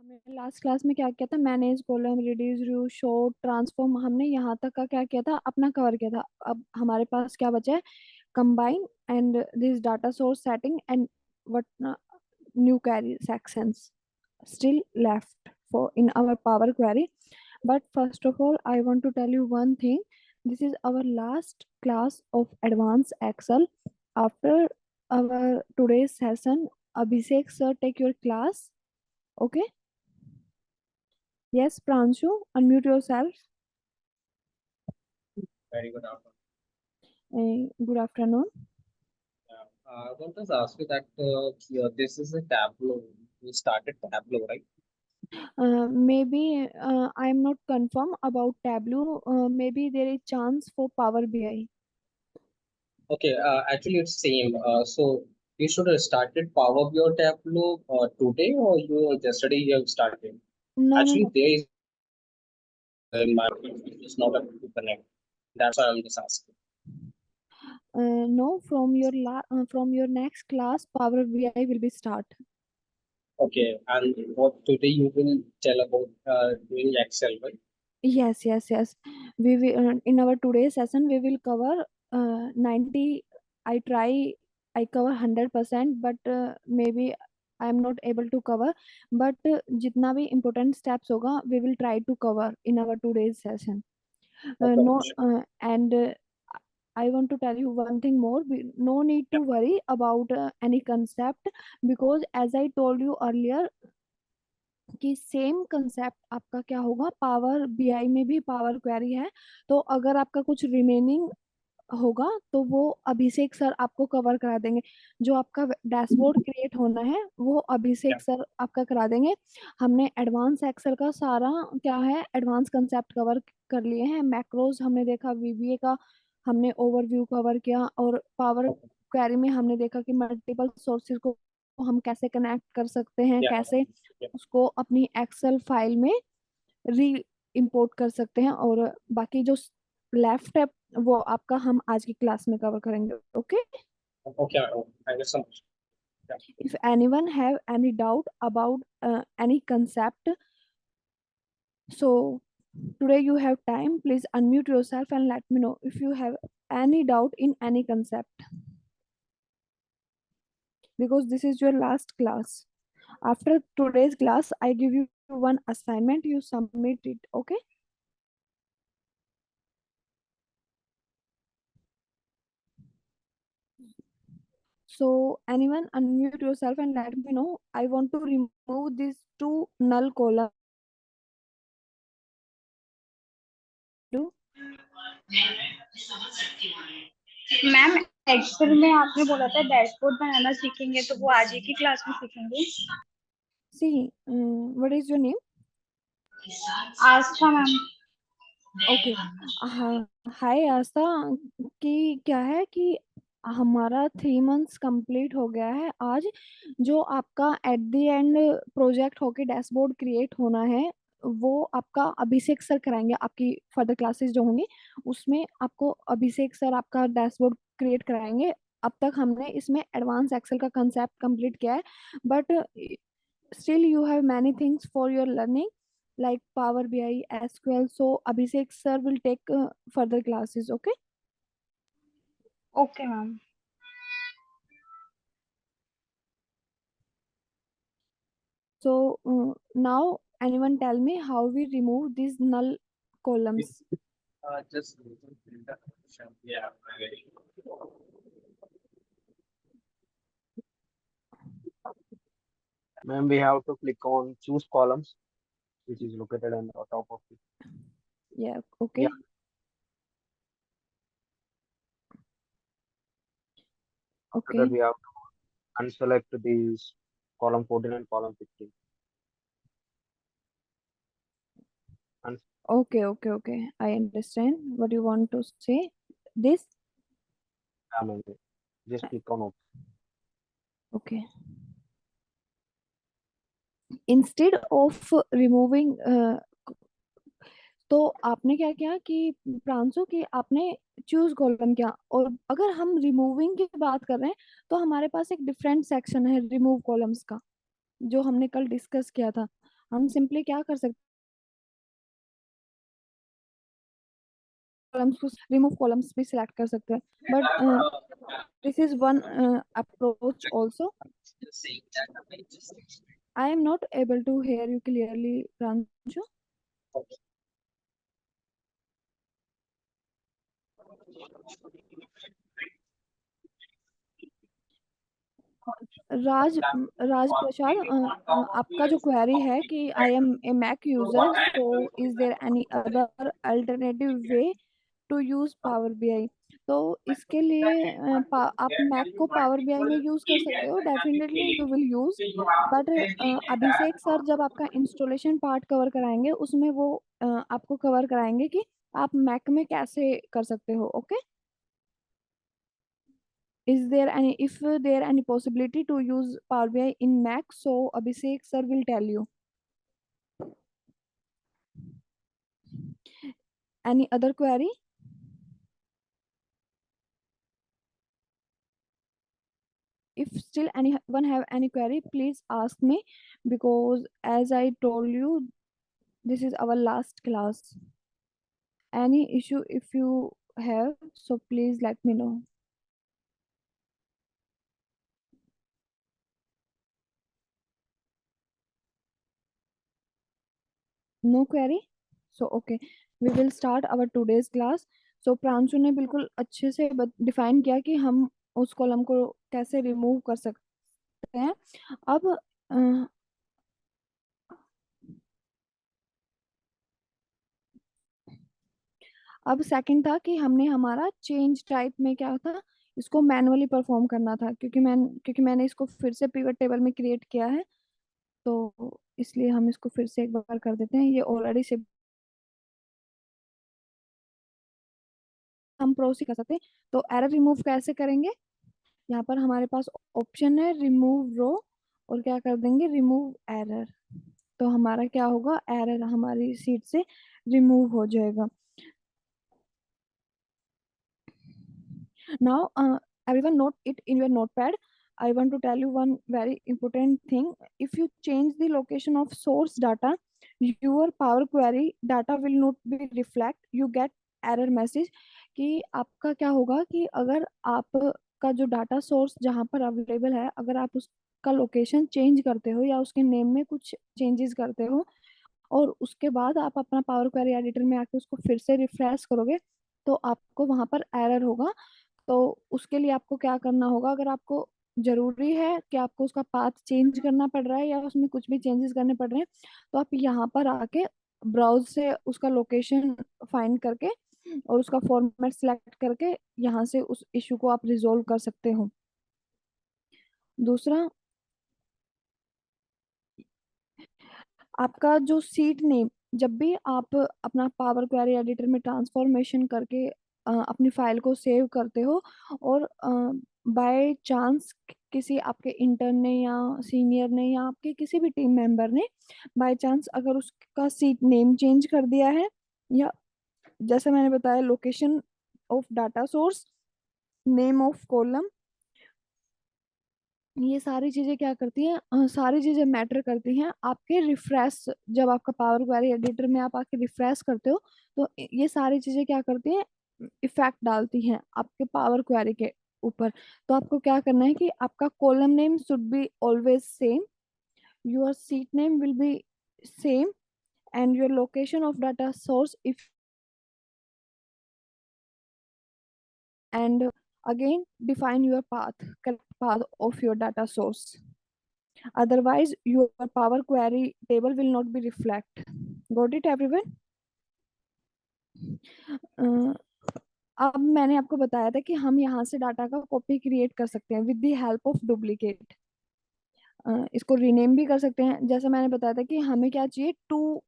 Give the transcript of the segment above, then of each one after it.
हमने last class में क्या किया था? मैनेज कॉलम, रिड्यूस रू, शो, ट्रांसफॉर्म, हमने यहाँ तक का क्या किया था, अपना कवर किया था। अब हमारे पास क्या बचा है? Combine and this data source setting and what new query sections still left for in our Power Query. But first of all, I want to tell you one thing. This is our last class of Advanced Excel. After our today's session, Abhishek sir take your class. Okay? Yes, Pranshu, unmute yourself. Very good afternoon. Good afternoon. I want to ask you that this is a Tableau. We started Tableau, right? Maybe I'm not confirm about Tableau. Maybe there is chance for Power BI. Okay, actually it's same. So you should have started Power BI or Tableau today, or you yesterday you have started. No, no, Actually, no. there is my is not able to connect. That's why I'm just asking. No, from your next class, Power BI will be start. Okay, and what today you will tell about doing Excel, right? Yes, yes, yes. We will in our today's session we will cover 90. I try I cover 100%, but maybe I am not able to cover. But जितना भी important steps होगा, we will try to cover in our today's session. Okay, No, sure. and I want to tell you one thing more. No need Yeah, to worry about any concept, because as I told you earlier कि same concept आपका क्या होगा, power BI में भी power query है। तो अगर आपका कुछ रिमेनिंग होगा तो वो अभिषेक सर आपको कवर करा देंगे। जो आपका डैशबोर्ड क्रिएट होना है वो yeah. अभिषेक सर आपका करा देंगे। हमने एडवांस एक्सेल का सारा क्या है, एडवांस कंसेप्ट कवर कर लिए हैं। मैक्रोज हमने देखा, वीबीए का हमने ओवरव्यू कवर किया, और पावर Okay. क्वेरी में हमने देखा कि मल्टीपल सोर्सेज को हम कैसे कनेक्ट कर सकते हैं, Yeah. कैसे Yeah. उसको अपनी एक्सेल फाइल में री इंपोर्ट कर सकते हैं। और बाकी जो लेफ्ट है वो आपका हम आज की क्लास में कवर करेंगे। Okay? Okay. Thank you so much. Yeah. If anyone have any doubt about any concept, so today you have time, please unmute yourself and let me know if you have any doubt in any concept, because this is your last class. After today's class I give you one assignment, you submit it. Okay? So anyone unmute yourself and let me know. I want to remove these two null column. Do ma'am, Excel में आपने बोला था dashboard बनाना सीखेंगे, तो वो आज ही की class में सीखेंगे? see, what is your name? Aastha ma'am. Okay. हाँ, हाय आस्था। कि क्या है कि हमारा 3 मंथ्स कंप्लीट हो गया है आज। जो आपका एट द एंड प्रोजेक्ट होके डैशबोर्ड क्रिएट होना है वो आपका अभिषेक सर कराएंगे। आपकी फर्दर क्लासेस जो होंगी उसमें आपको अभिषेक सर आपका डैशबोर्ड क्रिएट कराएंगे। अब तक हमने इसमें एडवांस एक्सेल का कंसेप्ट कंप्लीट किया है, but still you have many things for your learning like Power BI, SQL. So Abhishek sir will take further classes. Okay? Okay ma'am. So now anyone tell me how we remove these null columns? Just yeah. Ma'am, we have to click on choose columns, which is located on the top of it. Yeah. Yeah. Okay. After that, Okay. we have to unselect these column 14 and column 15. And Okay. Okay. Okay. I understand what you want to say. This. ma'am, just click on open. Okay. Instead of removing तो आपने क्या किया कि प्रांशु की आपने choose column किया। और अगर हम रिमूविंग की बात कर रहे हैं तो हमारे पास एक डिफरेंट सेक्शन है रिमूव कॉलम्स का, जो हमने कल डिस्कस किया था। हम सिंपली क्या कर सकते, कॉलम्स को रिमूव कॉलम्स भी सिलेक्ट कर सकते हैं, but this is one approach also. I am not able to hear you clearly, Pranshu. Raj Raj Prasad, आपका जो क्वेरी है कि I am a Mac user, so is there any other alternative way to use Power BI. तो इसके लिए आप Mac को power BI में यूज कर सकते हो, definitely you will use. But Abhishek sir जब आपका इंस्टॉलेशन पार्ट कवर कराएंगे उसमें वो आपको कवर कराएंगे कि आप मैक में कैसे कर सकते हो. Okay. Is there any, if there any possibility to use Power BI in Mac? So Abhishek sir will tell you. Any other query? If still anyone have any query, please ask me, because as I told you, this is our last class. Any issue if you have, so please let me know. No query? So okay, we will start our today's class. So Pranshu ने बिल्कुल अच्छे से define किया कि हम उस column को कैसे रिमूव कर सकते हैं. अब अब सेकंड था कि हमने हमारा चेंज टाइप में क्या था, इसको मैनुअली परफॉर्म करना था, क्योंकि मैंने इसको फिर से पिवट टेबल में क्रिएट किया है, तो इसलिए हम इसको फिर से एक बार कर देते हैं. ये ऑलरेडी से हम प्रोसीड कर सकते हैं. तो एरर रिमूव कैसे करेंगे, यहाँ पर हमारे पास ऑप्शन है रिमूव रो, और क्या कर देंगे, रिमूव एरर. तो हमारा क्या होगा, एरर हमारी सीट से रिमूव हो जाएगा. Now, everyone note it in your notepad. I want to tell you one very important thing. If you change the location of source data, your Power Query data will not be reflect. You get error message कि आपका क्या होगा कि अगर आपका जो data source जहाँ पर अवेलेबल है, अगर आप उसका लोकेशन चेंज करते हो या उसके नेम में कुछ चेंजेस करते हो, और उसके बाद आप अपना पावर क्वेरी एडिटर में आके उसको फिर से रिफ्रेश करोगे, तो आपको वहां पर एरर होगा. तो उसके लिए आपको क्या करना होगा, अगर आपको जरूरी है कि आपको उसका पाथ चेंज करना पड़ रहा है या उसमें कुछ भी चेंजेस करने पड़ रहे हैं, तो आप यहाँ पर आके ब्राउज से उसका लोकेशन फाइंड करके और उसका फॉर्मेट सिलेक्ट करके यहाँ से उस इशू को आप रिजोल्व कर सकते हो. दूसरा, आपका जो सीट नेम, जब भी आप अपना पावर क्वेरी एडिटर में ट्रांसफॉर्मेशन करके अपनी फाइल को सेव करते हो, और बाय चांस किसी आपके इंटर्न ने या सीनियर ने या आपके किसी भी टीम मेंबर ने बाय चांस अगर उसका सीट नेम चेंज कर दिया है, या जैसे मैंने बताया location of data source, name of column, ये सारी चीजें क्या करती हैं, सारी चीजें मैटर करती हैं आपके रिफ्रेश. जब आपका पावर क्वेरी एडिटर में आप आके रिफ्रेश करते हो, तो ये सारी चीजें क्या करती हैं, इफेक्ट डालती हैं आपके पावर क्वेरी के ऊपर. तो आपको क्या करना है कि आपका column name should be always same, your seat name will be same, and your location of data source if, and again define your correct path of your data source. Otherwise your power query table will not be reflect. Got it everyone? अब मैंने आपको बताया था कि हम यहाँ से data का कॉपी क्रिएट कर सकते हैं with the help of duplicate. इसको रीनेम भी कर सकते हैं. जैसे मैंने बताया था कि हमें क्या चाहिए, 2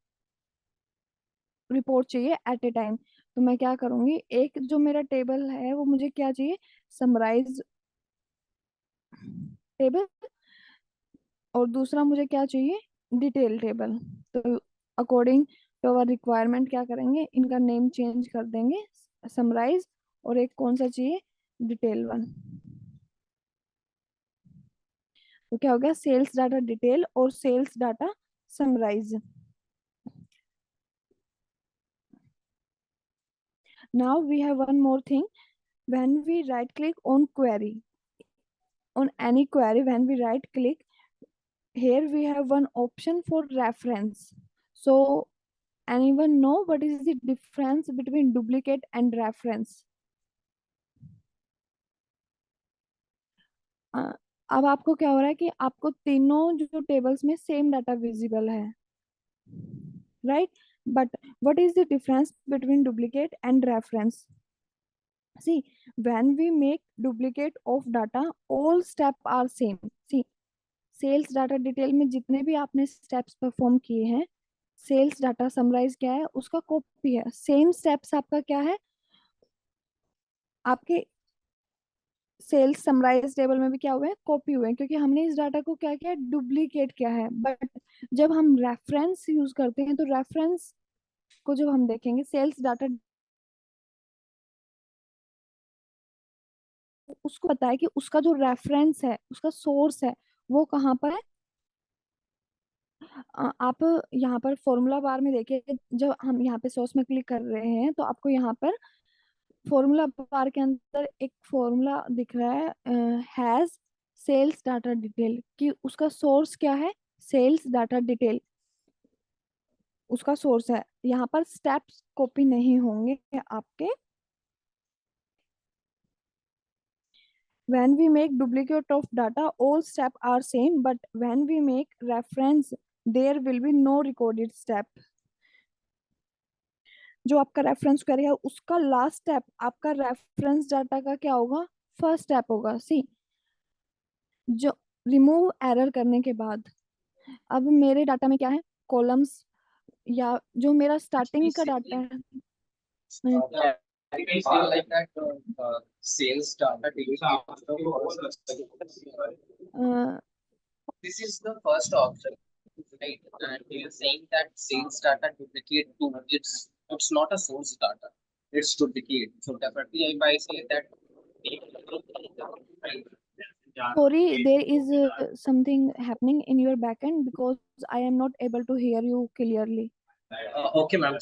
रिपोर्ट चाहिए एट ए टाइम. तो मैं क्या करूंगी, एक जो मेरा टेबल है वो मुझे क्या चाहिए, समराइज टेबल, और दूसरा मुझे क्या चाहिए, डिटेल टेबल. तो अकॉर्डिंग टू अवर रिक्वायरमेंट क्या करेंगे, इनका नेम चेंज कर देंगे, समराइज, और एक कौन सा चाहिए, डिटेल वन. तो क्या हो गया, सेल्स डाटा डिटेल और sales data summarize. Now we have one more thing. When we right click on query, on any query, when we right click, here we have one option for reference. So anyone know what is the difference between duplicate and reference? अब आपको क्या हो रहा है कि आपको तीनों जो टेबल्स में सेम डाटा विजिबल है, right? But what is the difference between duplicate and reference? See, when we make duplicate of data, all steps are same. See, sales data detail में जितने भी आपने स्टेप्स परफॉर्म किए हैं, sales data summarise क्या है, उसका कॉपी है. सेम स्टेप्स आपका क्या है, आपके सेल्स समराइज टेबल में भी क्या हुए हैं, कॉपी हुए हैं, क्योंकि हमने इस डाटा को क्या किया, डुप्लीकेट किया है. बट जब हम रेफरेंस यूज करते हैं, तो रेफरेंस को जब हम देखेंगे, सेल्स डाटा उसको पता है कि उसका जो रेफरेंस है, उसका सोर्स है, वो कहाँ पर है. आप यहाँ पर फॉर्मूला बार में देखिए, जब हम यहाँ पे सोर्स में क्लिक कर रहे हैं, तो आपको यहाँ पर फॉर्मूला बार के अंदर एक फॉर्मूला दिख रहा है, हैज सेल्स डाटा डिटेल, कि उसका सोर्स क्या है, सेल्स डाटा डिटेल उसका सोर्स है. यहाँ पर स्टेप्स कॉपी नहीं होंगे आपके. When we make duplicate of data, all steps are same, but when we make reference, there will be no recorded step. जो आपका रेफरेंस करेगा, उसका लास्ट स्टेप आपका रेफरेंस डाटा का क्या होगा, फर्स्ट स्टेप होगा. सी, जो रिमूव एरर करने के बाद, अब मेरे डाटा में क्या है, कॉलम्स, या जो मेरा स्टार्टिंग का डाटा है. I can say like that sales data this is the first option, right? And you're saying that sales data duplicate too. It's not a source data. It's duplicate. So definitely, if I say that. Sorry, there is something happening in your backend because I am not able to hear you clearly. Okay, ma'am.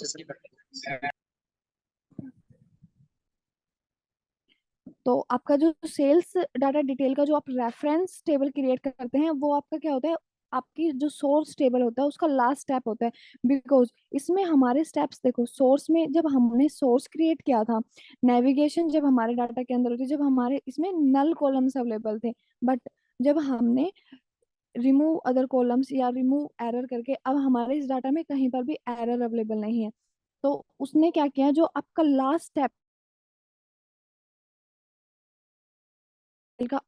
तो आपका जो sales data detail का जो आप reference table create करते हैं, वो आपका क्या होता है, आपकी जो सोर्स टेबल होता है उसका लास्ट स्टेप होता है. बिकॉज इसमें हमारे स्टेप्स देखो, सोर्स में जब हमने सोर्स क्रिएट किया था, नेविगेशन जब हमारे डाटा के अंदर होती, जब हमारे इसमें नल कॉलम्स अवेलेबल थे. बट जब हमने रिमूव अदर कॉलम्स या रिमूव एरर करके, अब हमारे इस डाटा में कहीं पर भी एरर अवेलेबल नहीं है. तो उसने क्या किया, जो आपका लास्ट स्टेप का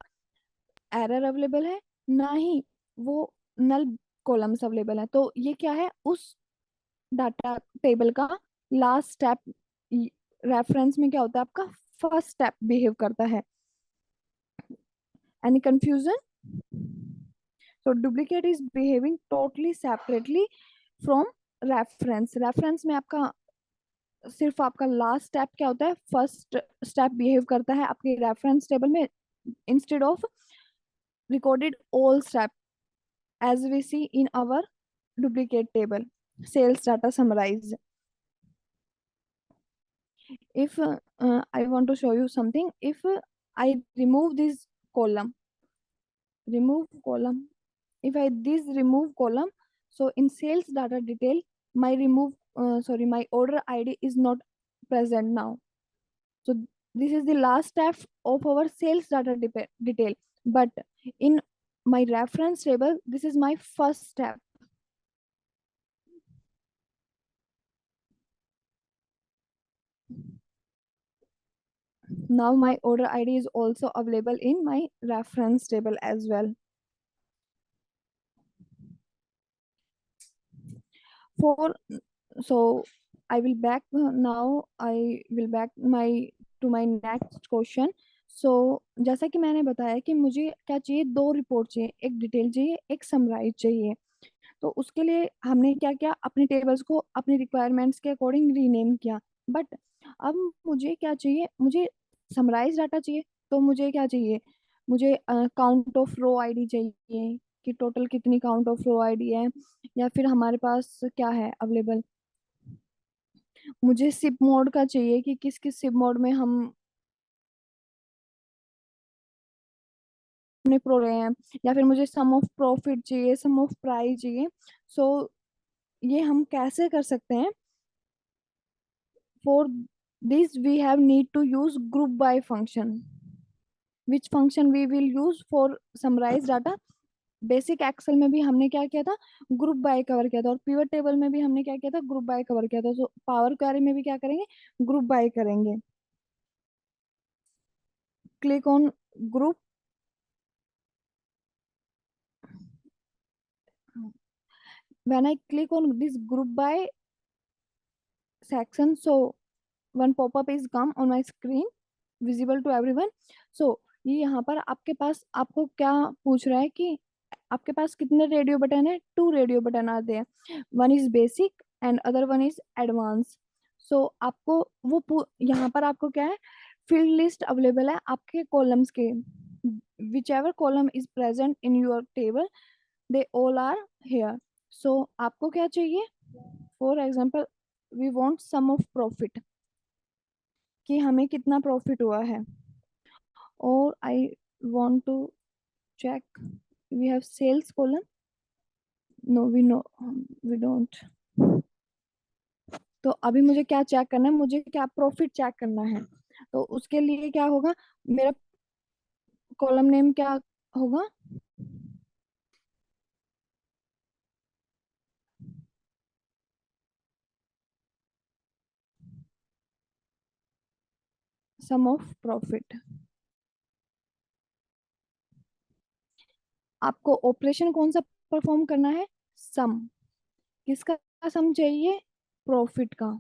एरर अवेलेबल है, ना ही वो नल कॉलम्स अवेलेबल है. तो ये क्या है, उस डाटा टेबल का लास्ट स्टेप रेफरेंस में क्या होता है, आपका फर्स्ट स्टेप बिहेव करता है. Any confusion? So duplicate is behaving totally separately from reference. Reference में आपका सिर्फ आपका लास्ट स्टेप क्या होता है, फर्स्ट स्टेप बिहेव करता है आपके रेफरेंस टेबल में, instead of recorded all step as we see in our duplicate table, sales data summarize. If I want to show you something, if I remove this column, if I this remove column, so in sales data detail, my my order ID is not present now. So this is the last step of our sales data detail, but in my reference table, this is my first step. Now my order ID is also available in my reference table as well. So I will back now. I will back to my next question. So जैसा कि मैंने बताया कि मुझे क्या चाहिए, दो report चाहिए, एक डिटेल चाहिए, एक समराइज चाहिए. तो उसके लिए हमने क्या किया, अपने टेबल्स को अपनी रिक्वायरमेंट्स के अकॉर्डिंग रीनेम किया. बट अब मुझे क्या चाहिए, मुझे समराइज डाटा चाहिए. तो मुझे क्या चाहिए, मुझे काउंट ऑफ रो आईडी चाहिए, कि टोटल कितनी काउंट ऑफ रो आईडी है, या फिर हमारे पास क्या है अवेलेबल। मुझे सिप मोड का चाहिए कि किस किस सिप मोड में हम अपने प्रो रहे हैं, या फिर मुझे सम ऑफ प्रॉफिट चाहिए, सम ऑफ प्राइस चाहिए। सो ये हम कैसे कर सकते हैं? For this we have need to use group by function, which function we will use for summarize data. Basic Excel में भी हमने क्या किया था, ग्रुप बाय कवर किया था, और पिवट टेबल में भी हमने क्या किया था, ग्रुप बाय कवर किया था। सो पावर क्वेरी में भी क्या करेंगे, ग्रुप बाय करेंगे। Click on group. when I click on this group by section, so one pop-up is come on my screen, visible to everyone. So ये यहाँ पर आपके पास आपको क्या पूछ रहा है कि आपके पास कितने रेडियो बटन है, 2 रेडियो बटन आते हैं, one is basic and other one is advance. So आपको वो यहाँ पर आपको क्या है, फील्ड लिस्ट अवेलेबल है आपके कॉलम्स के, which ever column is present in your table they all are here. So आपको क्या चाहिए, for example we want some of profit, कि हमें कितना प्रॉफिट हुआ है, और I want to check we have sales column, no we know we don't। तो अभी मुझे क्या चेक करना है, मुझे क्या प्रॉफिट चेक करना है। तो उसके लिए क्या होगा, मेरा कॉलम नेम क्या होगा, सम ऑफ प्रॉफिट। आपको ऑपरेशन कौन सा परफॉर्म करना है, सम, किसका सम चाहिए, प्रॉफिट का।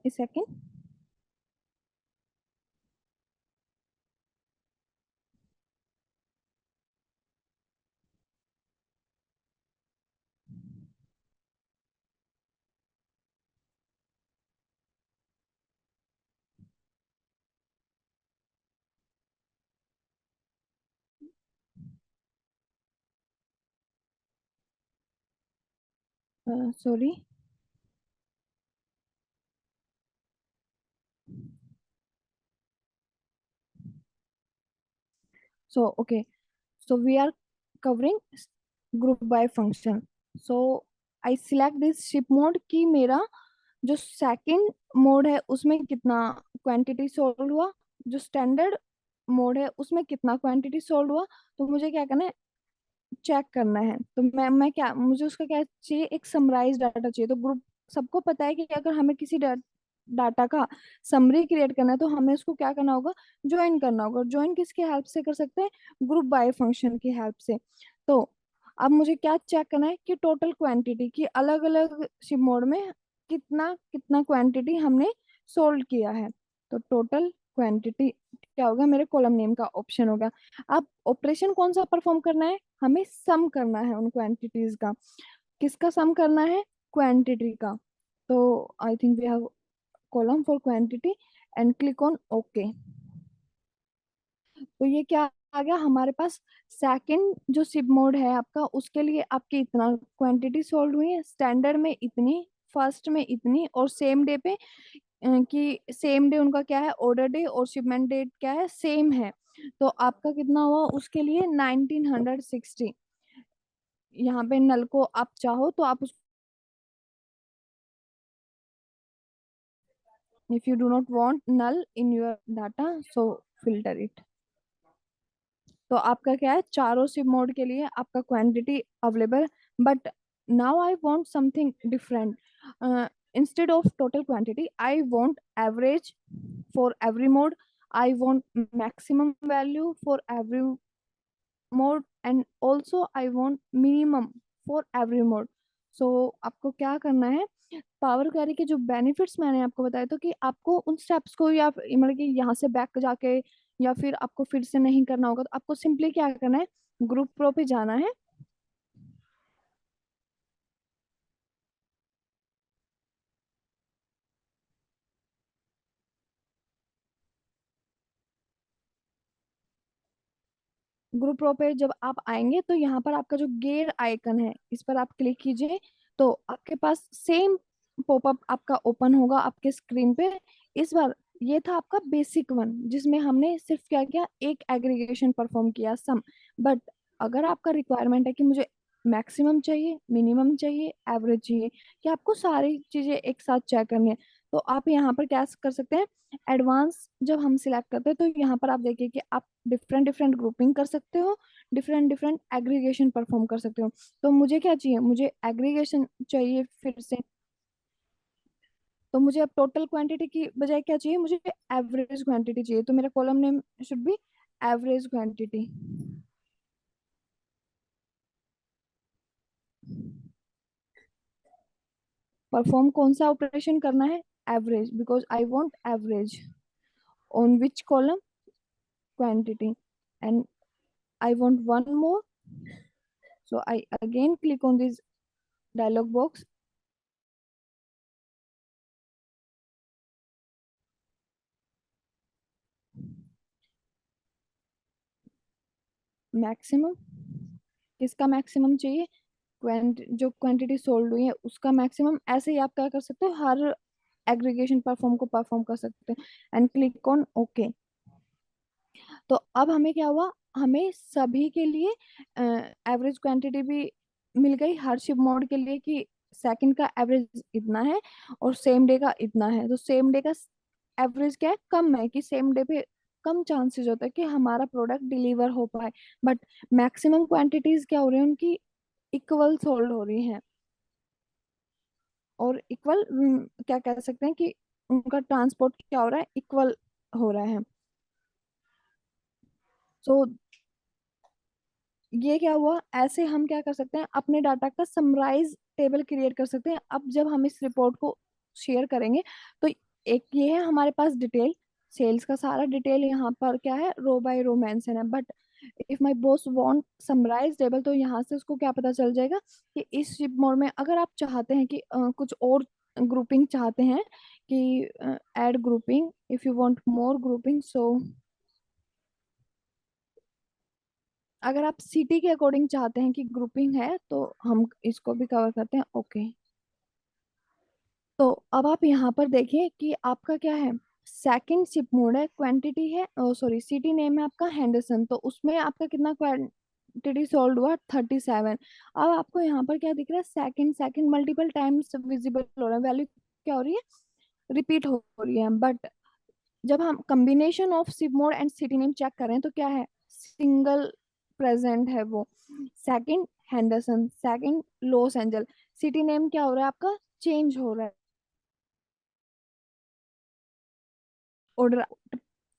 एक second. Sorry, so okay, so we are covering group by function। so I select this ship mode कि मेरा जो सेकंड मोड है उसमें कितना क्वांटिटी सोल्ड हुआ, जो स्टैंडर्ड मोड है उसमें कितना क्वांटिटी सोल्ड हुआ। तो मुझे क्या करना है, चेक करना है। तो मैं क्या, मुझे उसका क्या चाहिए, एक समराइज डाटा चाहिए। तो ग्रुप, सबको पता है कि अगर हमें किसी डाटा का समरी क्रिएट करना है तो हमें उसको क्या करना होगा, ज्वाइन करना होगा। ज्वाइन किसकी हेल्प से कर सकते हैं, ग्रुप बाय फंक्शन की हेल्प से। तो अब मुझे क्या चेक करना है कि टोटल क्वांटिटी की अलग अलग शिप मोड में कितना कितना क्वांटिटी हमने सोल्ड किया है। तो टोटल क्वांटिटी क्या होगा, मेरे कॉलम नेम का ऑप्शन होगा। अब ऑपरेशन कौन सा परफॉर्म करना है, हमें सम करना है उन क्वांटिटीज का। किसका सम करना है, क्वांटिटी का। तो I think we have column for quantity and click on okay. तो ये क्या आ गया हमारे पास, सेकंड जो सिप मोड है आपका उसके लिए आपकी इतना क्वांटिटी सोल्ड हुई है, स्टैंडर्ड में इतनी, फर्स्ट में इतनी, और सेम डे पे कि सेम डे उनका क्या है, ऑर्डर डे और शिपमेंट डेट क्या है, सेम है। तो आपका कितना हुआ उसके लिए 1960। यहाँ पे नल को आप चाहो तो आप if you do not want null in your data so filter it. तो आपका क्या है, चारों सिम मोड के लिए आपका quantity available. But now I want something different, instead of total quantity I want average for every mode, I want maximum value for every mode, and also I want minimum for every mode. So आपको क्या करना है, power query के जो benefits मैंने आपको बताया, तो कि आपको उन स्टेप्स को या मतलब कि यहाँ से बैक जाके या फिर आपको फिर से नहीं करना होगा। तो आपको सिंपली क्या करना है, ग्रुप प्रो पे जाना है, ग्रुप प्रो पे जब आप आएंगे तो यहाँ पर आपका जो गेयर आइकन है इस पर आप क्लिक कीजिए, तो आपके पास सेम पॉपअप आपका ओपन होगा आपके स्क्रीन पे। इस बार ये था आपका बेसिक वन, जिसमें हमने सिर्फ क्या किया, एक एग्रीगेशन परफॉर्म किया, सम। बट अगर आपका रिक्वायरमेंट है कि मुझे मैक्सिमम चाहिए, मिनिमम चाहिए, एवरेज चाहिए, कि आपको सारी चीजें एक साथ चेक करनी है, तो आप यहाँ पर क्या कर सकते हैं, एडवांस जब हम सिलेक्ट करते हैं तो यहाँ पर आप देखिए कि आप डिफरेंट डिफरेंट ग्रुपिंग कर सकते हो, डिफरेंट डिफरेंट एग्रीगेशन परफॉर्म कर सकते हो। तो मुझे क्या चाहिए, मुझे एग्रीगेशन चाहिए फिर से, तो मुझे अब टोटल क्वांटिटी की बजाय क्या चाहिए, मुझे एवरेज क्वांटिटी चाहिए, तो मेरा column name should be average quantity. Perform कौन सा ऑपरेशन करना है, average, because I want average on which column, quantity, and I want one more. So I again click on this dialog box. Maximum, किसका maximum चाहिए, जो quantity sold हुई है उसका मैक्सिमम। ऐसे ही आप क्या कर सकते हो, हर एग्रीगेशन परफॉर्म को परफॉर्म कर सकते हैं, एंड क्लिक ऑन ओके। तो अब हमें क्या हुआ, हमें सभी के लिए एवरेज क्वांटिटी भी मिल गई हर शिप मोड के लिए, कि सेकंड का एवरेज इतना है और सेम डे का इतना है। तो सेम डे का एवरेज क्या है, कम है, कि सेम डे पे कम चांसेस होता है कि हमारा प्रोडक्ट डिलीवर हो पाए। बट मैक्सिमम क्वांटिटीज क्या हो रही है उनकी, इक्वल सोल्ड हो रही हैं, और इक्वल क्या कह सकते हैं कि उनका ट्रांसपोर्ट क्या हो रहा है, इक्वल हो रहा है। सो ये क्या हुआ, ऐसे हम क्या कर सकते हैं, अपने डाटा का समराइज टेबल क्रिएट कर सकते हैं। अब जब हम इस रिपोर्ट को शेयर करेंगे तो एक ये है हमारे पास डिटेल, सेल्स का सारा डिटेल यहाँ पर क्या है, रो बाय रो मेंशन है। But if my boss want summarize table, तो यहाँ से उसको क्या पता चल जाएगा कि इस शिप मोड में अगर आप चाहते हैं कि कुछ और ग्रुपिंग चाहते हैं, कि add grouping, if you want more grouping, so अगर आप सिटी के अकॉर्डिंग चाहते हैं कि ग्रुपिंग है तो हम इसको भी कवर करते हैं, ओके। तो अब आप यहाँ पर देखिए कि आपका क्या है, सेकंड शिप मोड है, क्वांटिटी है, सॉरी सिटी नेम है आपका हेंडरसन, तो उसमें आपका कितना क्वांटिटी सोल्ड हुआ, 37। अब आपको यहाँ पर क्या दिख रहा है, second second multiple times visible हो रहा है, वैल्यू क्या हो रही है, रिपीट हो रही है। बट जब हम combination of ship mode and city name check करें तो क्या है, सिंगल प्रेजेंट है वो। Second Henderson, second Los Angeles, city name क्या हो रहा है आपका, चेंज हो रहा है, ऑर्डर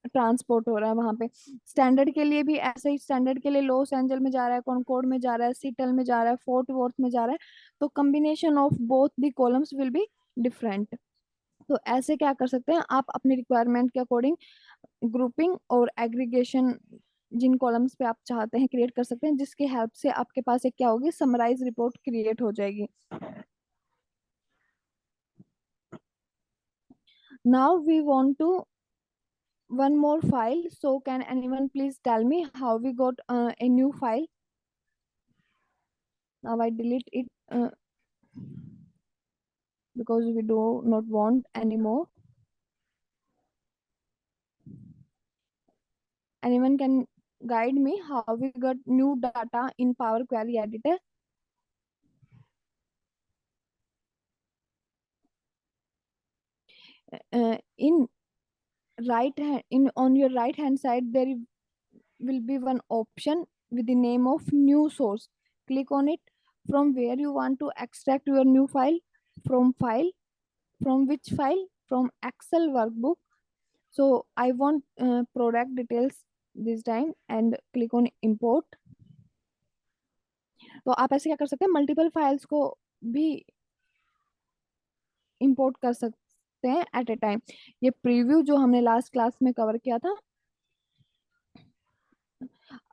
ट्रांसपोर्ट हो रहा है वहां पे। स्टैंडर्ड के लिए भी ऐसे ही, स्टैंडर्ड के लिए लॉस एंजल में जा रहा है, कॉनकॉर्ड में जा रहा है, सीटल में जा रहा है, फोर्ट वर्थ में जा रहा है। तो combination of both the columns will be different. तो ऐसे क्या कर सकते हैं आप अपनी रिक्वायरमेंट के अकॉर्डिंग ग्रुपिंग और एग्रीगेशन जिन कॉलम्स पे आप चाहते हैं क्रिएट कर सकते हैं, जिसकी हेल्प से आपके पास एक क्या होगी, समराइज रिपोर्ट क्रिएट हो जाएगी। Now we want to one more file, so can anyone please tell me how we got a new file. Now I delete it because we do not want anymore. Anyone can guide me how we got new data in Power Query Editor? In right hand, in on your right hand side there will be one option with the name of new source. Click on it. From where you want to extract your new file, from file, from which file, from Excel workbook. So I want product details this time, and click on import. तो आप ऐसे क्या कर सकते हैं, multiple files को भी import कर सकते हैं एट ए टाइम। ये प्रीव्यू जो हमने लास्ट क्लास में कवर किया था।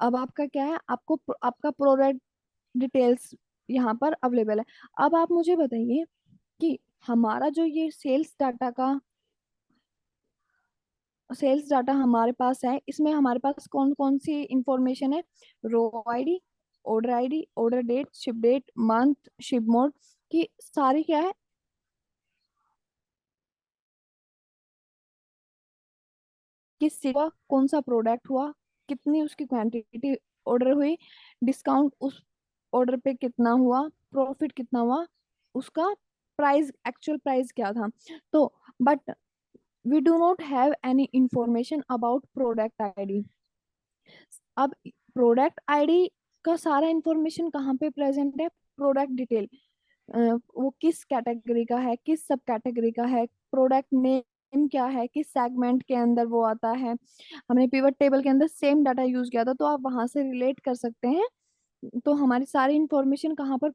अब आपका क्या है, आपको आपका प्रोडक्ट डिटेल्स यहाँ पर अवेलेबल है। अब आप मुझे बताइए कि हमारा जो ये सेल्स डाटा का सेल्स डाटा हमारे पास है, इसमें हमारे पास कौन कौन सी इंफॉर्मेशन है? Row ID, order date, ship date, month, ship mode की सारी क्या है, किस सिवा कौन सा प्रोडक्ट हुआ, कितनी उसकी क्वांटिटी ऑर्डर हुई, डिस्काउंट उस ऑर्डर पे कितना हुआ, प्रॉफिट कितना हुआ, उसका प्राइस, एक्चुअल प्राइस क्या था। तो but we do not have any information about product ID. अब प्रोडक्ट आईडी का सारा इंफॉर्मेशन कहाँ पे प्रेजेंट है? प्रोडक्ट डिटेल, वो किस कैटेगरी का है, किस सब कैटेगरी का है, प्रोडक्ट नेम क्या है, किस सेगमेंट के अंदर वो आता है। हमने पिवट टेबल के अंदर सेम डाटा यूज किया था, तो आप वहां से रिलेट कर सकते हैं। तो हमारी सारी इंफॉर्मेशन कहाँ पर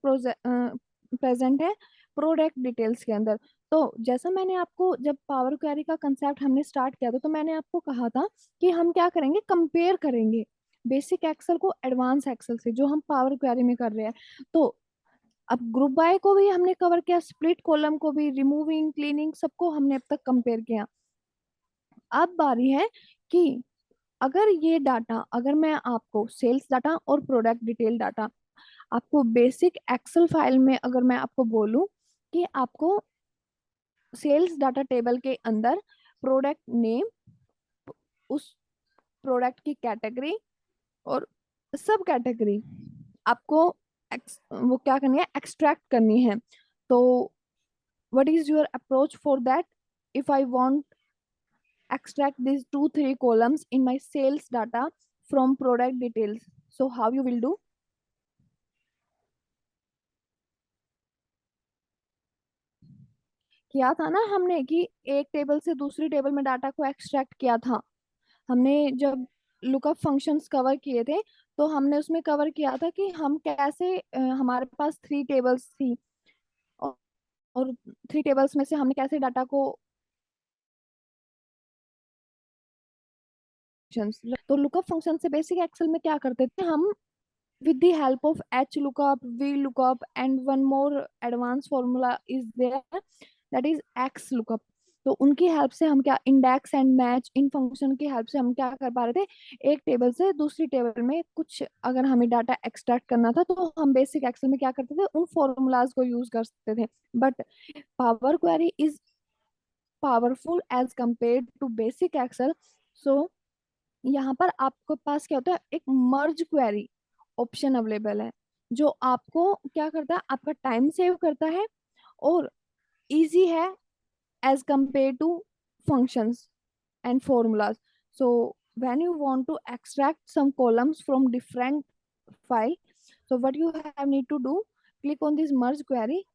प्रेजेंट है? प्रोडक्ट डिटेल्स के अंदर। तो जैसा मैंने आपको, जब पावर क्वेरी का कंसेप्ट हमने स्टार्ट किया था, तो मैंने आपको कहा था कि हम क्या करेंगे, कंपेयर करेंगे बेसिक एक्सेल को एडवांस एक्सेल से, जो हम पावर क्वेरी में कर रहे हैं। तो अब ग्रुप बाय को भी हमने कवर किया, स्प्लिट कॉलम को भी, रिमूविंग, क्लीनिंग, सबको हमने अब तक कंपेयर किया। अब बारी है कि अगर ये डाटा, अगर मैं आपको सेल्स डाटा और प्रोडक्ट डिटेल डाटा आपको बेसिक एक्सेल फाइल में, अगर मैं आपको बोलूं कि आपको सेल्स डाटा टेबल के अंदर प्रोडक्ट नेम, उस प्रोडक्ट की कैटेगरी और सब कैटेगरी आपको वो क्या करनी है, एक्सट्रैक्ट करनी है। तो what is your approach for that? If I want extract these 2 3 columns in my sales data from product details, so how you will do? किया था ना हमने कि एक टेबल से दूसरी टेबल में डाटा को एक्सट्रैक्ट किया था। हमने जब लुकअप फंक्शंस कवर किए थे, तो हमने उसमें कवर किया था कि हम कैसे हमारे पास 3 टेबल्स थी, और 3 टेबल्स में से हमने कैसे डाटा को, तो लुकअप फंक्शन से बेसिक एक्सेल में क्या करते थे हम, with the help of h lookup, v lookup, and one more advanced formula is there, that is x lookup। तो उनकी हेल्प से हम क्या, index and match, in function की हेल्प से हम क्या कर पा रहे थे, एक टेबल से दूसरी टेबल में कुछ अगर हमें डाटा एक्सट्रैक्ट करना था, तो हम बेसिक एक्सेल में क्या करते थे, उन फॉर्मूलाज को यूज कर सकते थे। But power query is powerful as compare to basic Excel. So यहाँ पर आपके पास क्या होता है, एक मर्ज क्वेरी ऑप्शन अवेलेबल है, जो आपको क्या करता है, आपका टाइम सेव करता है और इजी है as compare to functions and formulas. So when you want to extract some columns from different file, so what you have need to do, click on this merge query.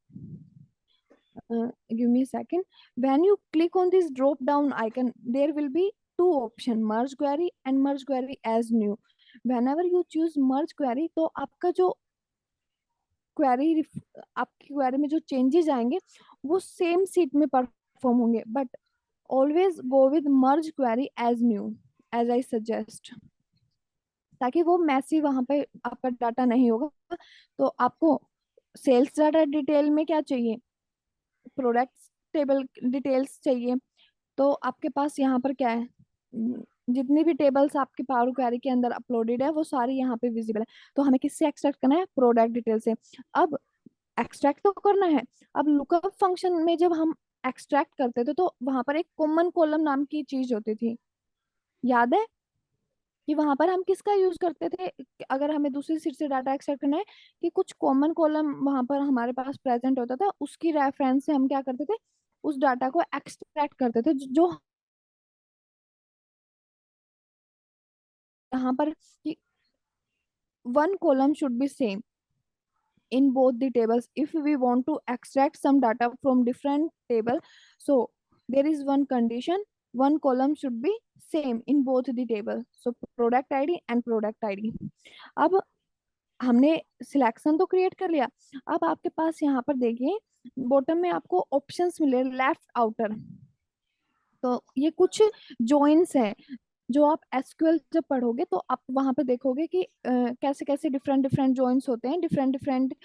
Give me a second. When you click on this drop down icon, there will be two option, merge query and merge query as new. Whenever you choose merge query, तो आपका जो query, आपकी query में जो changes आएंगे वो same sheet में perform होंगे, but always go with merge query as new, as I suggest, ताकि वो मैसी वहां पे आपका डाटा नहीं होगा। तो आपको सेल्स डाटा डिटेल में क्या चाहिए, प्रोडक्ट टेबल डिटेल्स चाहिए, तो आपके पास यहाँ पर क्या है, जितनी भी टेबल्स आपके पावर क्वेरी के अंदर अपलोडेड है वो सारी यहाँ पे विजिबल है। तो हमें किससे एक्सट्रैक्ट करना है, प्रोडक्ट डिटेल से। अब एक्सट्रैक्ट तो करना है, अब लुकअप फंक्शन में जब हम एक्सट्रैक्ट करते थे, तो वहां पर एक कॉमन कॉलम नाम की चीज होती थी, याद है कि वहां पर हम किसका यूज करते थे, अगर हमें दूसरी सीट से डाटा एक्सट्रैक्ट करना है, कि कुछ कॉमन कॉलम वहां पर हमारे पास प्रेजेंट होता था, उसकी रेफरेंस से हम क्या करते थे, उस डाटा को एक्सट्रैक्ट करते थे, जो यहाँ पर one column should be same in both the tables. If we want to extract some data from different table, so there is one condition, one column should be same in both the table, so product id and product id। अब हमने selection तो create कर लिया। अब आपके पास यहाँ पर देखिए बॉटम में आपको ऑप्शंस मिले, लेफ्ट आउटर, तो ये कुछ जॉइंस हैं, जो आप एसक्यूएल जब पढ़ोगे तो आप वहां पे देखोगे कि कैसे कैसे डिफरेंट डिफरेंट जॉइंस होते हैं, डिफरेंट डिफरेंट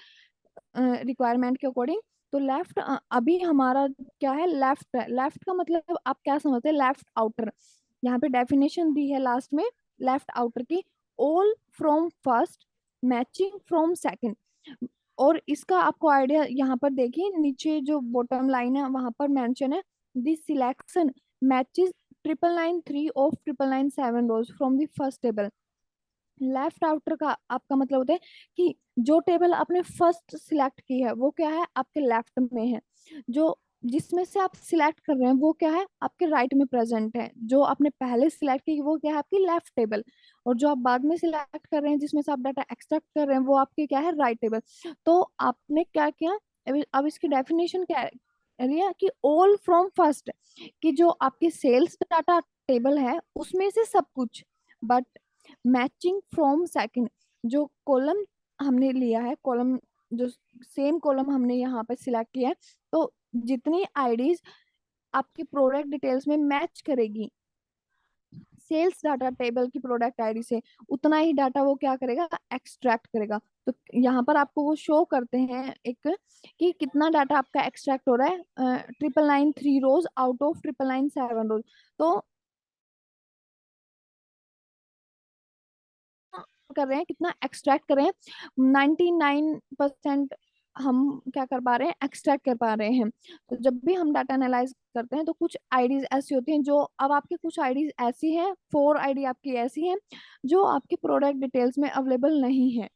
रिक्वायरमेंट के अकॉर्डिंग। तो लेफ्ट अभी हमारा क्या है, लेफ्ट है, लेफ्ट का मतलब आप क्या समझते हैं, लेफ्ट आउटर, यहाँ पे डेफिनेशन दी है लास्ट में लेफ्ट आउटर की, all from first matching from second. और इसका आपको आइडिया यहाँ पर देखिए, नीचे जो बॉटम लाइन है वहां पर मेंशन है, this selection matches 999 of 999 rows from the first table. Left outer का आपका मतलब होता है कि जो टेबल आपने फर्स्ट सिलेक्ट की है वो क्या है, आपके लेफ्ट में है। जो जिसमें से आप सिलेक्ट कर रहे हैं वो क्या है, आपके राइट में प्रेजेंट है। जो आपने पहले सिलेक्ट की वो क्या है, आपकी लेफ्ट टेबल। और जो आप बाद में सिलेक्ट कर रहे हैं जिसमें से आप डाटा एक्सट्रैक्ट कर रहे हैं वो आपके क्या है, राइट टेबल। तो आपने क्या किया, अब इसकी डेफिनेशन क्या है, रिया कि ऑल फ्रॉम फर्स्ट, कि जो आपकी सेल्स डाटा टेबल है उसमें से सब कुछ, बट मैचिंग फ्रॉम सेकंड, जो कॉलम हमने लिया है, कॉलम जो सेम कॉलम हमने यहाँ पे सिलेक्ट किया है, तो जितनी आईडीज आपकी प्रोडक्ट डिटेल्स में मैच करेगी सेल्स डाटा टेबल की प्रोडक्ट आईडी से, उतना ही डाटा वो क्या करेगा, एक्सट्रैक्ट करेगा। तो यहाँ पर आपको वो शो करते हैं एक कि कितना डाटा आपका एक्सट्रैक्ट हो रहा है, 999 रोज आउट ऑफ 999 रोज। तो कर रहे हैं, कितना एक्सट्रैक्ट कर रहे हैं, 99% हम क्या कर पा रहे हैं, एक्सट्रैक्ट कर पा रहे हैं। तो जब भी हम डाटा एनालाइज करते हैं तो कुछ आईडीज ऐसी होती हैं जो, अब आपकी कुछ आईडीज ऐसी हैं, 4 आईडी आपकी ऐसी हैं जो आपकी प्रोडक्ट डिटेल्स में अवेलेबल नहीं है।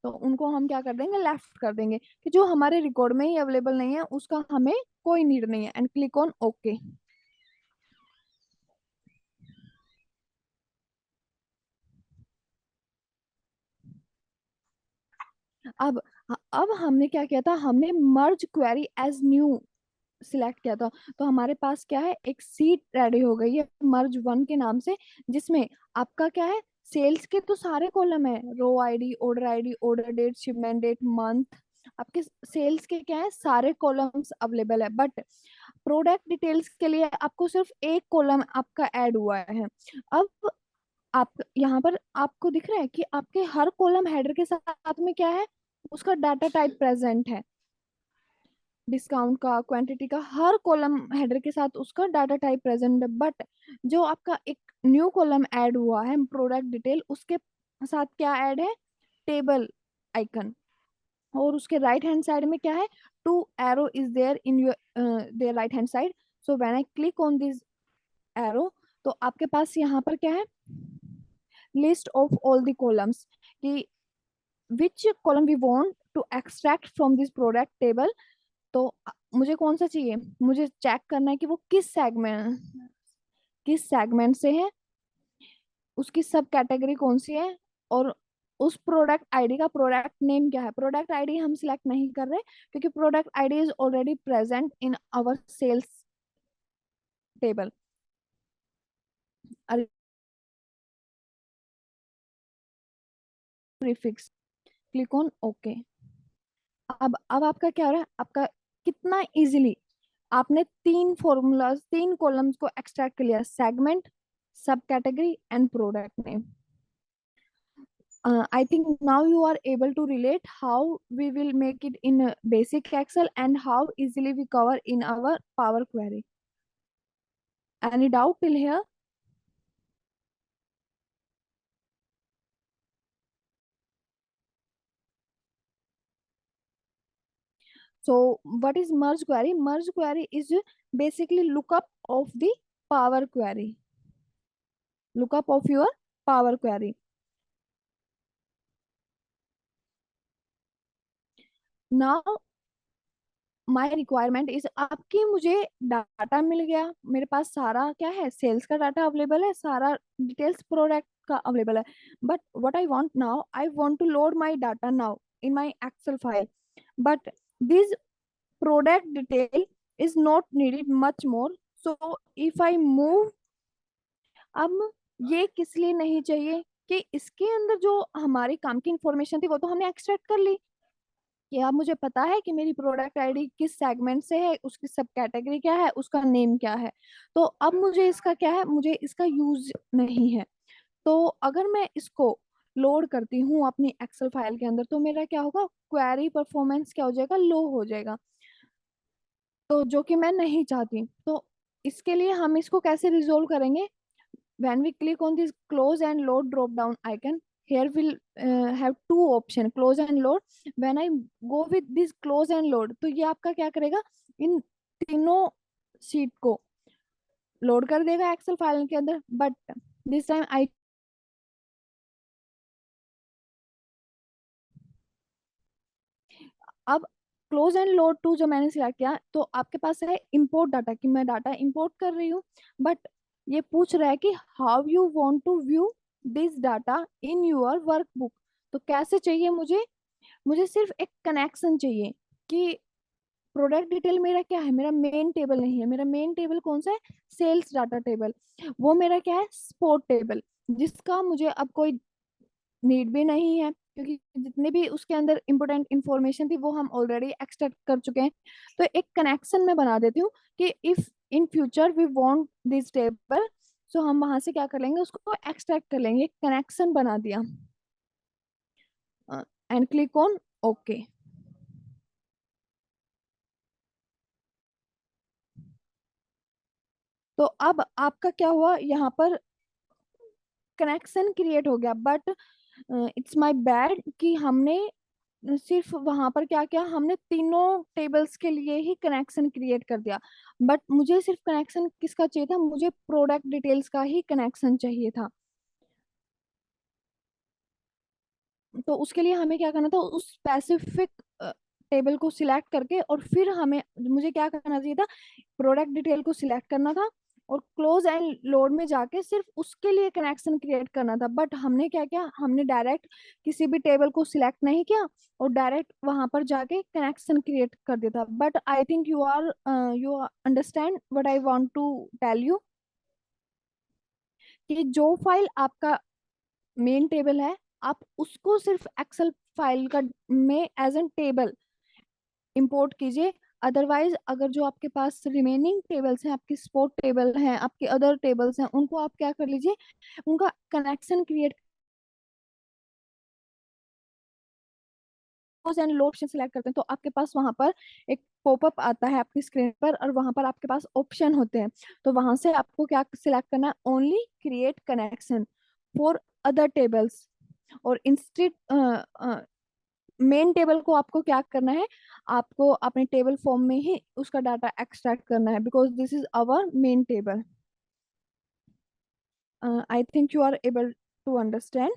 तो उनको हम क्या कर देंगे, लेफ्ट कर देंगे, कि जो हमारे रिकॉर्ड में ही अवेलेबल नहीं है उसका हमें कोई नीड नहीं है, एंड क्लिक ऑन ओके। अब हमने क्या किया था, हमने मर्ज क्वेरी एज न्यू सिलेक्ट किया था। तो हमारे पास क्या है, एक सीट रेडी हो गई है मर्ज वन के नाम से, जिसमें आपका क्या है, सेल्स के तो सारे कॉलम है, row ID, order date, shipment date, month, आपके सेल्स के क्या है, सारे कॉलम्स अवेलेबल है। बट प्रोडक्ट डिटेल्स के लिए आपको सिर्फ एक कॉलम आपका ऐड हुआ है। अब आप यहाँ पर आपको दिख रहा है कि आपके हर कॉलम हेडर के साथ में क्या है, उसका डाटा टाइप प्रेजेंट है। डिस्काउंट का, क्वांटिटी का, हर कॉलम हेडर के साथ उसका डाटा टाइप प्रेजेंट है। बट जो आपका एक न्यू कॉलम ऐड हुआ है प्रोडक्ट डिटेल, उसके साथ क्या ऐड है, टेबल आइकन। और उसके राइट हैंड साइड में क्या है, two arrow is there in your there right hand side. So when I click on this arrow, तो आपके पास यहाँ पर क्या है, list of all the columns, कि which column we want to extract from this product table. तो मुझे कौन सा चाहिए, मुझे चेक करना है कि वो किस सेगमेंट से है, उसकी सब कैटेगरी कौन सी है, और उस प्रोडक्ट आईडी का प्रोडक्ट नेम क्या है। प्रोडक्ट आईडी हम सिलेक्ट नहीं कर रहे क्योंकि product ID is already present in our sales table. Prefix, click on okay. अब आपका क्या हो रहा है, आपका कितना इजीली आपने 3 फॉर्मूलाज, 3 कॉलम्स को एक्सट्रैक्ट कर लिया, सेगमेंट, सब category and product name. I think now you are able to relate how we will make it in basic Excel and how easily we cover in our Power Query. Any doubt till here? So what is merge query? Merge query is basically lookup of the Power Query. Lookup of your Power Query. Now my requirement is, आपकी मुझे data मिल गया, मेरे पास सारा क्या है, sales का data available है, सारा डिटेल्स प्रोडक्ट का अवेलेबल है। But what I want now, I want to load my data now in my Excel file, but this product detail is not needed much more. So if I move, अब ये किस लिए नहीं चाहिए, कि इसके अंदर जो हमारी काम की इंफॉर्मेशन थी वो तो हमने एक्सट्रैक्ट कर ली, कि अब मुझे पता है कि मेरी प्रोडक्ट आईडी किस सेगमेंट से है, उसकी सब कैटेगरी क्या है, उसका नेम क्या है। तो अब मुझे इसका क्या है, मुझे इसका यूज नहीं है। तो अगर मैं इसको लोड करती हूँ अपनी एक्सेल फाइल के अंदर, तो मेरा क्या होगा, क्वेरी परफॉर्मेंस क्या हो जाएगा, लो हो जाएगा, तो जो कि मैं नहीं चाहती। तो इसके लिए हम इसको कैसे रिजोल्व करेंगे, when we click on this close and load drop down icon, here will have two option, close and load. when I go with this close and load, तो ये आपका क्या करेगा, इन तीनों शीट को लोड कर देगा एक्सेल फाइल के अंदर। बट दिस टाइम आई, अब क्लोज एंड लोड टू जो मैंने सिलेक्ट किया, तो आपके पास है इंपोर्ट डाटा, कि मैं डाटा इंपोर्ट कर रही हूँ। बट ये पूछ रहा है कि how you want to view this data in your workbook. तो कैसे चाहिए मुझे, मुझे सिर्फ एक कनेक्शन चाहिए कि प्रोडक्ट डिटेल मेरा क्या है, मेरा मेन टेबल नहीं है। मेरा मेन टेबल कौन सा है, सेल्स डाटा टेबल। वो मेरा क्या है, स्पोर्ट टेबल, जिसका मुझे अब कोई नीड भी नहीं है, क्योंकि जितने भी उसके अंदर इंपोर्टेंट इंफॉर्मेशन थी वो हम ऑलरेडी एक्सट्रैक्ट कर चुके हैं। तो एक कनेक्शन में बना देती हूँ कि if in future we want this table, so हम वहां से क्या कर लेंगे, उसको एक्सट्रैक्ट कर लेंगे। कनेक्शन बना दिया एंड क्लिक ऑन ओके। तो अब आपका क्या हुआ, यहाँ पर कनेक्शन क्रिएट हो गया। बट इट्स माय बैड कि हमने सिर्फ वहां पर क्या किया, हमने तीनों टेबल्स के लिए ही कनेक्शन क्रिएट कर दिया। बट मुझे सिर्फ कनेक्शन किसका चाहिए था, मुझे प्रोडक्ट डिटेल्स का ही कनेक्शन चाहिए था। तो उसके लिए हमें क्या करना था, उस स्पेसिफिक टेबल को सिलेक्ट करके, और फिर हमें, मुझे क्या करना चाहिए था, प्रोडक्ट डिटेल को सिलेक्ट करना था और क्लोज एंड लोड में जाके सिर्फ उसके लिए कनेक्शन क्रिएट करना था। बट हमने क्या किया, हमने डायरेक्ट किसी भी टेबल को सिलेक्ट नहीं किया और डायरेक्ट वहां पर जाके कनेक्शन क्रिएट कर दिया था। But I think you understand what I want to tell you, कि जो फाइल आपका मेन टेबल है, आप उसको सिर्फ एक्सेल फाइल का में एज एन टेबल इंपोर्ट कीजिए। अदरवाइज अगर जो आपके पास रिमेनिंग टेबल्स हैं, आपकी स्पोर्ट टेबल हैं, आपके अदर टेबल्स हैं, उनको आप क्या कर लीजिए, उनका connection create and low option select करते हैं, तो आपके पास वहां पर एक पॉपअप आता है आपकी स्क्रीन पर, और वहां पर आपके पास ऑप्शन होते हैं। तो वहां से आपको क्या सिलेक्ट करना है, only create connection for other tables. और इंस्टेड मेन टेबल को आपको क्या करना है, आपको अपने टेबल फॉर्म में ही उसका डाटा एक्सट्रैक्ट करना है, because this is our main table. I think you are able to understand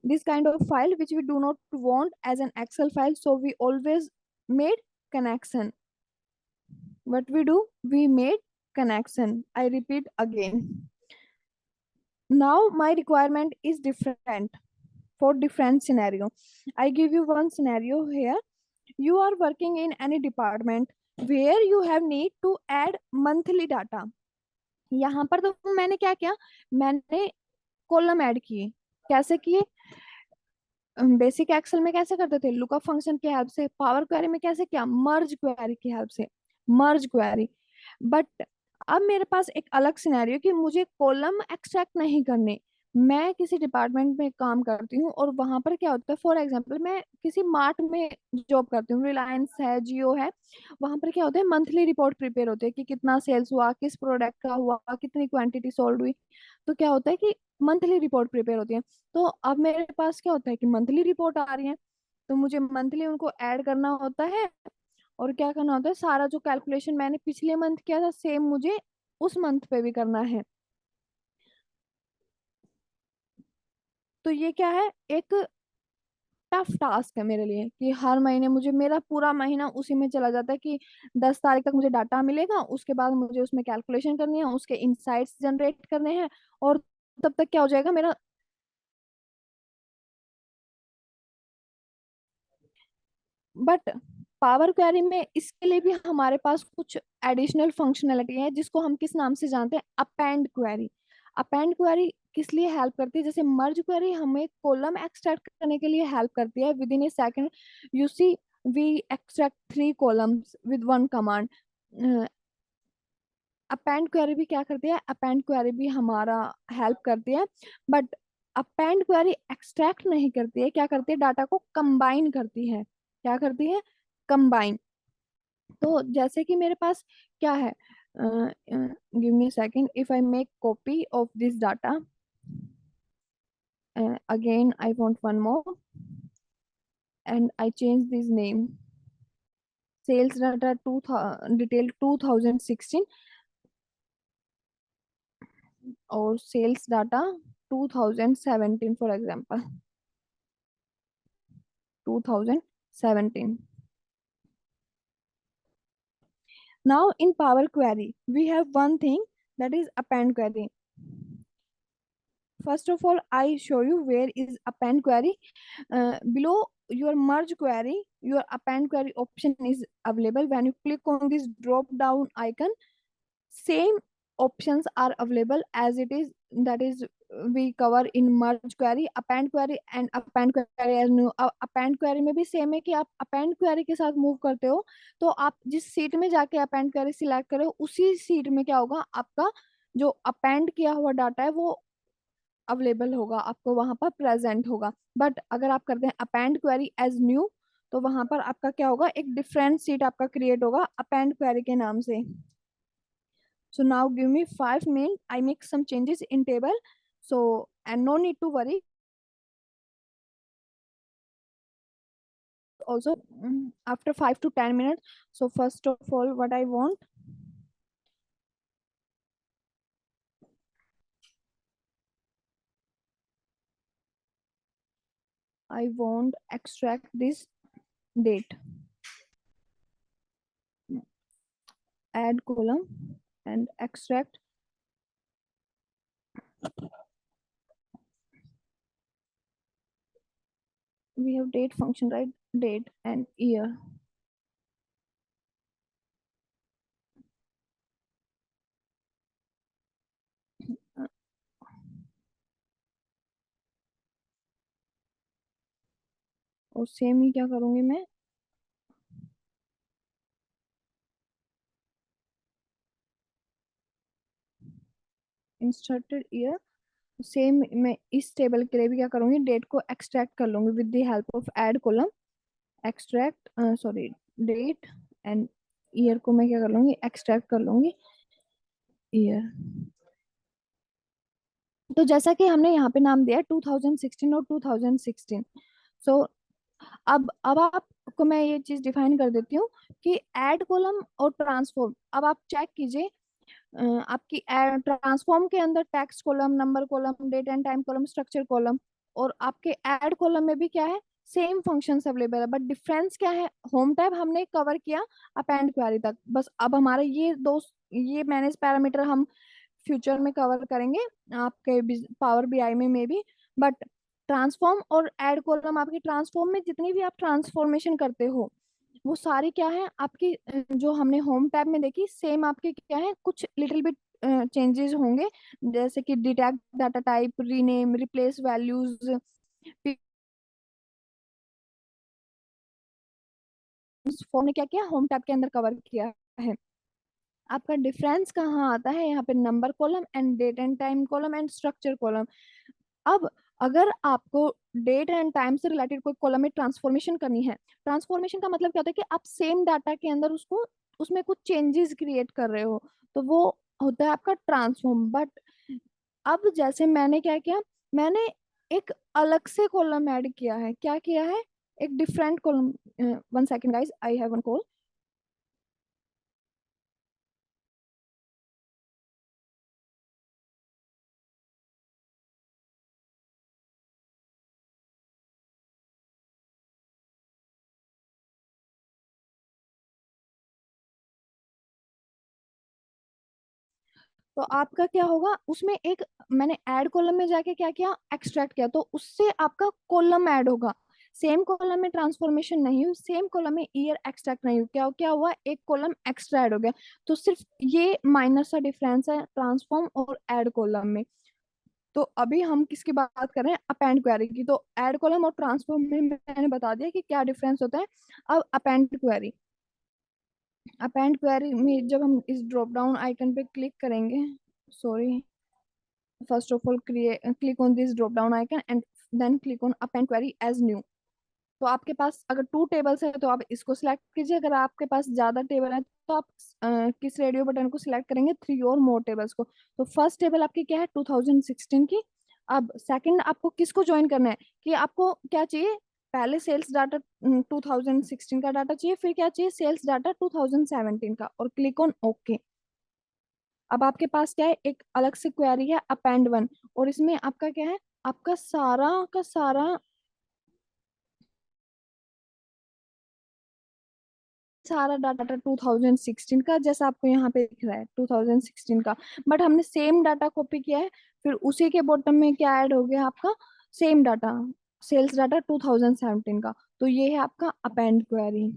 this kind of file which we do not want as an Excel file, so we always made connection. What we do, we made connection. I repeat again, now my requirement is different for different scenario. I give you one scenario here. You are working in any department where you have need to add monthly data. यहाँ पर तो मैंने क्या किया, मैंने column add किए। कैसे किए, बेसिक एक्सेल में कैसे करते थे, लुकअप फंक्शन की हेल्प से। पावर क्वेरी में कैसे किया, मर्ज क्वेरी की हेल्प से, मर्ज क्वेरी। बट अब मेरे पास एक अलग सिनेरियो कि मुझे कॉलम एक्सट्रैक्ट नहीं करने। मैं किसी डिपार्टमेंट में काम करती हूँ और वहां पर क्या होता है, फॉर एग्जांपल मैं किसी मार्ट में जॉब करती हूँ, रिलायंस है, जियो है। वहां पर क्या होता है, मंथली रिपोर्ट प्रिपेयर होती है कि कितना सेल्स हुआ, किस प्रोडक्ट का हुआ, कितनी क्वांटिटी सोल्ड हुई। तो क्या होता है कि मंथली रिपोर्ट प्रिपेयर होती है। तो अब मेरे पास क्या होता है कि मंथली रिपोर्ट आ रही है, तो मुझे मंथली उनको ऐड करना होता है। और क्या करना होता है, सारा जो कैलकुलेशन मैंने पिछले मंथ किया था सेम मुझे उस मंथ पे भी करना है। तो ये क्या है, एक टफ टास्क है मेरे लिए कि हर महीने मुझे, मेरा पूरा महीना उसी में चला जाता है कि 10 तारीख तक मुझे डाटा मिलेगा, उसके बाद मुझे उसमें कैलकुलेशन करनी है, उसके इंसाइट्स जनरेट करने हैं। और तब तक क्या हो जाएगा मेरा। बट पावर क्वेरी में इसके लिए भी हमारे पास कुछ एडिशनल फंक्शनलिटी है, जिसको हम किस नाम से जानते हैं, अपेंड क्वेरी। अपेंड क्वेरी किस लिए हेल्प करती है, जैसे मर्ज क्वेरी हमें कॉलम एक्सट्रैक्ट करने के लिए हेल्प करती है। Within a second you see we extract 3 columns with one command. Append query भी क्या करती है, अपेंड क्वेरी भी हमारा हेल्प करती है। बट अपेंड क्वेरी एक्सट्रैक्ट नहीं करती है, क्या करती है, डाटा को कंबाइन करती है। क्या करती है, कंबाइन। तो जैसे कि मेरे पास क्या है, Give me a second. If I make copy of this data, again I want one more, and I change this name. Sales data detail 2016 or sales data 2017, for example. 2017. Now in Power Query, we have one thing, that is append query. First of all, I show you where is append query. Below your merge query, your append query option is available. When you click on this drop down icon, same options are available as it is, that is we cover in merge query, append query and append query as new. append query में भी same है कि आप append query के साथ move करते हो तो आप जिस सीट में जाके append query सिलेक्ट करे हो उसी सीट में क्या होगा, आपका जो append किया हुआ डाटा है वो अवेलेबल होगा, आपको वहां पर प्रेजेंट होगा। बट अगर आप करते हैं append query as new तो वहां पर आपका क्या होगा, एक डिफरेंट सीट आपका क्रिएट होगा append query के नाम से। So now give me 5 minutes. I make some changes in table. So, and no need to worry. Also, after 5 to 10 minutes. So first of all, what I want, extract this date, add column and extract. We have date function, right? Date and year. और same ही क्या करूंगी मैं, inserted year, same मैं इस table के लिए भी क्या करूंगी, डेट को एक्सट्रैक्ट कर लूंगी with the help of add column, extract sorry date and year को मैं क्या कर लूंगी, एक्सट्रैक्ट कर लूंगी ईयर। तो जैसा कि हमने यहाँ पे नाम दिया 2016 और 2016। सो अब आपको मैं ये चीज डिफाइन कर देती हूँ कि ऐड कॉलम और ट्रांसफॉर्म, अब आप चेक कीजिए आपकी ट्रांसफॉर्म के अंदर text column, number column, date and time column, structure column, और आपके ऐड कॉलम में भी क्या है, सेम फंक्शंस अवेलेबल है, बट डिफरेंस क्या है, होम टैब हमने कवर किया अपेंड क्वेरी तक बस। अब हमारे ये मैनेज पैरामीटर हम फ्यूचर में कवर करेंगे आपके पावर बीआई में मे बी। बट ट्रांसफॉर्म और ऐड कॉलम, आपकी ट्रांसफॉर्म में जितनी भी आप ट्रांसफॉर्मेशन करते हो वो सारी क्या है आपकी जो हमने होम टैब में देखी, सेम आपके क्या है, कुछ लिटिल बिट चेंजेस होंगे, जैसे कि detect data type, rename, replace values, form ने क्या किया, होम टैब के अंदर कवर किया है। आपका डिफरेंस कहाँ आता है, यहाँ पे number column and date and time column and structure column. अब अगर आपको डेट एंड टाइम से रिलेटेड कोई कॉलम में ट्रांसफॉर्मेशन करनी है, ट्रांसफॉर्मेशन का मतलब क्या होता है कि आप सेम डाटा के अंदर उसको उसमें कुछ चेंजेस क्रिएट कर रहे हो, तो वो होता है आपका ट्रांसफॉर्म। बट अब जैसे मैंने क्या किया, मैंने एक अलग से कॉलम ऐड किया है, क्या किया है, एक different column. One second guys, I have one call. तो आपका क्या होगा, उसमें एक मैंने ऐड कॉलम में जाके क्या किया, एक्सट्रैक्ट किया, तो उससे आपका कॉलम ऐड होगा। सेम कॉलम में ट्रांसफॉर्मेशन नहीं हुई, सेम कॉलम में ईयर एक्सट्रैक्ट नहीं हुई, क्या क्या हुआ, एक कॉलम एक्स्ट्रा ऐड हो गया। तो सिर्फ ये माइनर सा डिफरेंस है ट्रांसफॉर्म और ऐड कॉलम में। तो अभी हम किसकी बात कर रहे हैं, अपेंड क्वेरी की। तो ऐड कॉलम और ट्रांसफॉर्म में मैंने बता दिया कि क्या डिफरेंस होता है। अब अपेंड क्वेरी, अपेंड क्वेरी में जब हम इस ड्रॉप डाउन आइकन पे क्लिक करेंगे, sorry, first of all click on this drop down icon and then click on append query as new। तो आपके पास अगर 2 टेबल्स है तो आप इसको सिलेक्ट कीजिए, अगर आपके पास ज्यादा टेबल है तो आप किस रेडियो बटन को सिलेक्ट करेंगे, 3 और मोर टेबल्स को। तो फर्स्ट टेबल आपकी क्या है 2016 की। अब सेकंड आपको किसको ज्वाइन करना है, कि आपको क्या चाहिए, पहले सेल्स डाटा 2016 का डाटा चाहिए, फिर क्या चाहिए, सेल्स डाटा 2017 का, और क्लिक ऑन ओके। अब आपके पास क्या है, एक अलग से क्वेरी है अपेंड वन, और इसमें आपका क्या है, आपका सारा का सारा सारा डाटा 2016 का, जैसा आपको यहाँ पे दिख रहा है 2016 का, बट हमने सेम डाटा कॉपी किया है, फिर उसी के बॉटम में क्या ऐड हो गया आपका, सेम डाटा, सेल्स डाटा 2017 का। तो ये है आपका append query.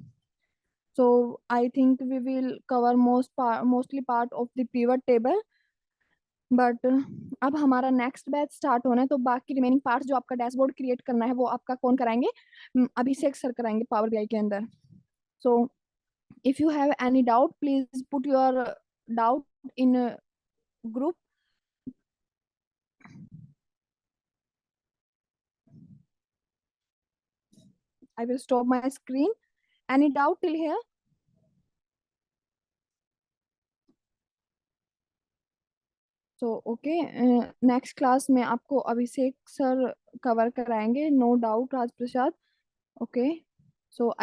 So I think we will cover mostly part of the pivot table, but अब हमारा नेक्स्ट बैच स्टार्ट होना है, तो बाकी रिमेनिंग पार्ट जो आपका डैशबोर्ड क्रिएट करना है वो आपका कौन कराएंगे, अभिषेक सर कराएंगे पावर बीआई के अंदर। सो if you have any doubt, please put your doubt in a group. I will stop my screen. Any doubt till here? So okay, next class में आपको अभिषेक सर कवर कराएंगे, no doubt Raj Prasad. Okay, so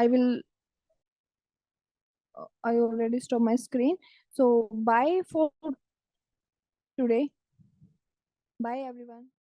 I already stop my screen. So bye for today. Bye everyone.